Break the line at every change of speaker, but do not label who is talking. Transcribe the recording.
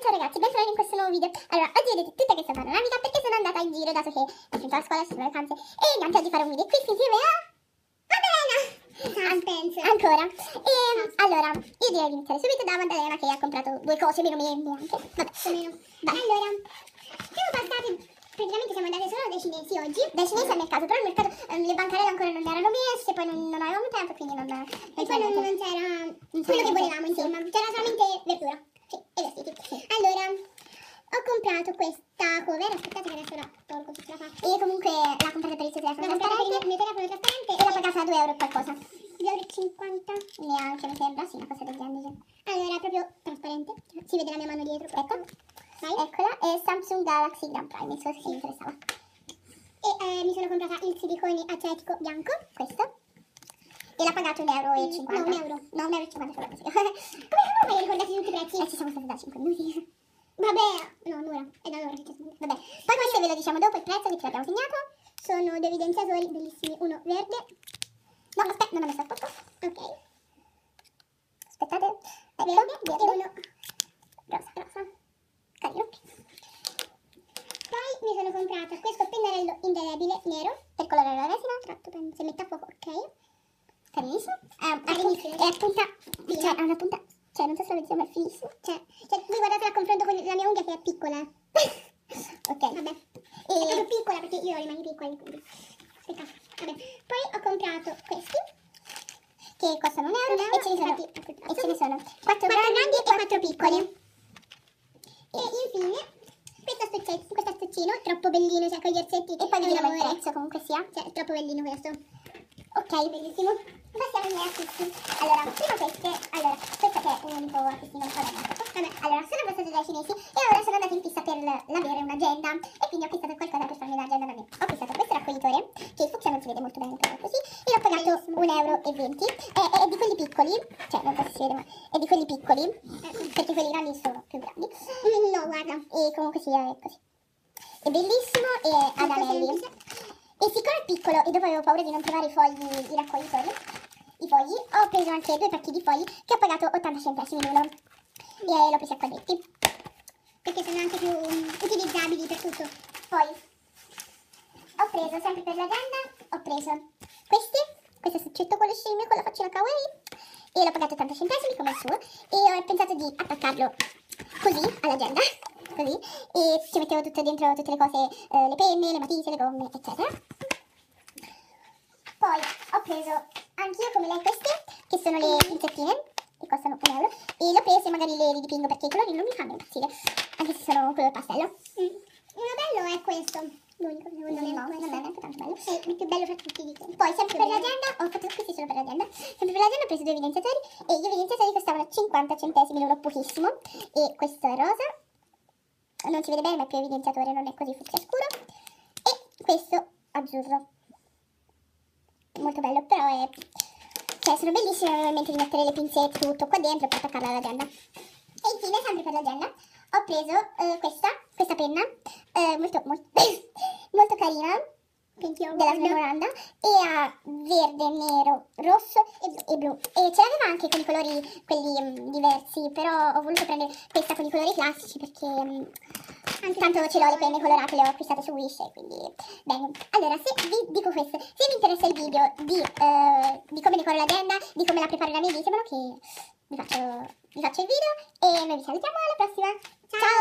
ciao ragazzi, bentornati in questo nuovo video. Allora, oggi vedete tutte che sono un'amica perché sono andata in giro, dato che ho finito la scuola, sono le vacanze. E niente, oggi farò un video qui insieme a Maddalena! Suspense. Ancora. E allora, io direi di iniziare subito da Maddalena che ha comprato due cose, meno mie neanche. Vabbè, meno. Allora, siamo passati, praticamente siamo andate solo dai cinesi oggi. Dai cinesi al mercato, però il mercato, le bancarelle ancora non erano messe, poi non avevamo tempo, quindi non c'era quello che volevamo, insomma. C'era solamente verdura. Sì, e vestiti. Sì. Allora, ho comprato questa cover, aspettate che adesso la tolgo tutta la faccia. Io comunque l'ho comprata per il suo telefono trasparente. Per il mio telefono trasparente e l'ho pagata a 2 euro e qualcosa. 2,50 euro? Neanche, mi sembra, sì, una cosa del genere. Allora, è proprio trasparente, si vede la mia mano dietro, ecco. Vai. Eccola, è Samsung Galaxy Grand Prime, so se mi interessava. E mi sono comprata il silicone acetico bianco, questo. E l'ha pagato 1,50 euro. No, 1 euro. No, 1,50 euro solo così. Come mai ricordati tutti i prezzi? Ci siamo stati da 5 minuti. Vabbè, no, un'ora. È da un'ora che ci siamo. Vabbè. Poi questo ve lo diciamo dopo il prezzo che ce l'abbiamo segnato. Sono due evidenziatori bellissimi. Uno verde. No, aspetta, non ho messo a posto. Ok. Aspettate. Verde. E uno rosa. Carino. Poi mi sono comprata questo pennarello indelebile nero per colorare la resina. Tratto, se mette a fuoco, ok. Carinissimo. Carinissimo. E appunta, cioè ha una punta, cioè non so se lo vediamo, è fighissimo. Cioè voi guardate a confronto con la mia unghia che è piccola. Ok. Vabbè. È proprio piccola perché io ho le mani piccole, quindi. Peccato. Vabbè. Poi ho comprato questi che costano 1 euro e ce ne sono 4 grandi e 4 piccoli. E infine questo astuccino troppo bellino, cioè con gli orsetti. E poi vediamo il prezzo comunque sia. Cioè è troppo bellino questo. Ok, bellissimo. Passiamo ai miei acquisti. Allora, prima questa che è un unico acquistino un po' da niente. Vabbè, allora, sono passata dai cinesi e ora sono andata in fissa per l'avere un'agenda. E quindi ho acquistato qualcosa per farmi l'agenda da me. Ho acquistato questo raccoglitore, che il fucsia non si vede molto bene, però così. E l'ho pagato 1,20 euro. È di quelli piccoli, cioè non so se si vede, ma è di quelli piccoli, perché quelli grandi sono più grandi. No, guarda. E comunque sì, è così. È bellissimo e ad anelli. E siccome è piccolo e dopo avevo paura di non trovare i raccoglitori, ho preso anche 2 pacchi di fogli che ho pagato 80 centesimi l'uno. E l'ho preso a quadretti, perché sono anche più utilizzabili per tutto. Poi ho preso, sempre per l'agenda, ho preso questo succetto con le scimmie con la faccina kawaii e l'ho pagato 80 centesimi come il suo. E ho pensato di attaccarlo così all'agenda. Così, e ci mettevo tutto dentro, tutte le cose, le penne, le matite, le gomme, eccetera. Poi ho preso anch'io come lei queste, che sono le pinzettine, che costano 1 euro, e le ho prese, magari le ridipingo perché i colori non mi fanno impazzire, anche se sono color pastello. Uno bello è questo, l'unico secondo me. No, non è neanche tanto bello. È il più bello fra tutti, dico. Poi sempre per l'agenda, ho fatto questi solo per l'agenda, sempre per l'agenda ho preso 2 evidenziatori, e gli evidenziatori costavano 50 centesimi l'uno, pochissimo, e questo è rosa. Non si vede bene ma è più evidenziatore, non è così fucsia scuro. E questo azzurro, molto bello, però è, cioè sono bellissime, avevo in mente di mettere le pinzette tutto qua dentro per attaccarla all'agenda. E infine, sempre per l'agenda, ho preso questa penna molto molto carina, della Smemoranda, e ha verde, nero, rosso e blu, e ce l'aveva anche con i colori quelli diversi, però ho voluto prendere questa con i colori classici perché anche tanto ce l'ho le penne colorate, le ho acquistate su Wish, quindi bene. Allora, se vi dico questo, se vi interessa il video di come decoro l'agenda, di come la preparo la mia, ditemelo che vi faccio il video, e noi vi salutiamo alla prossima. Ciao!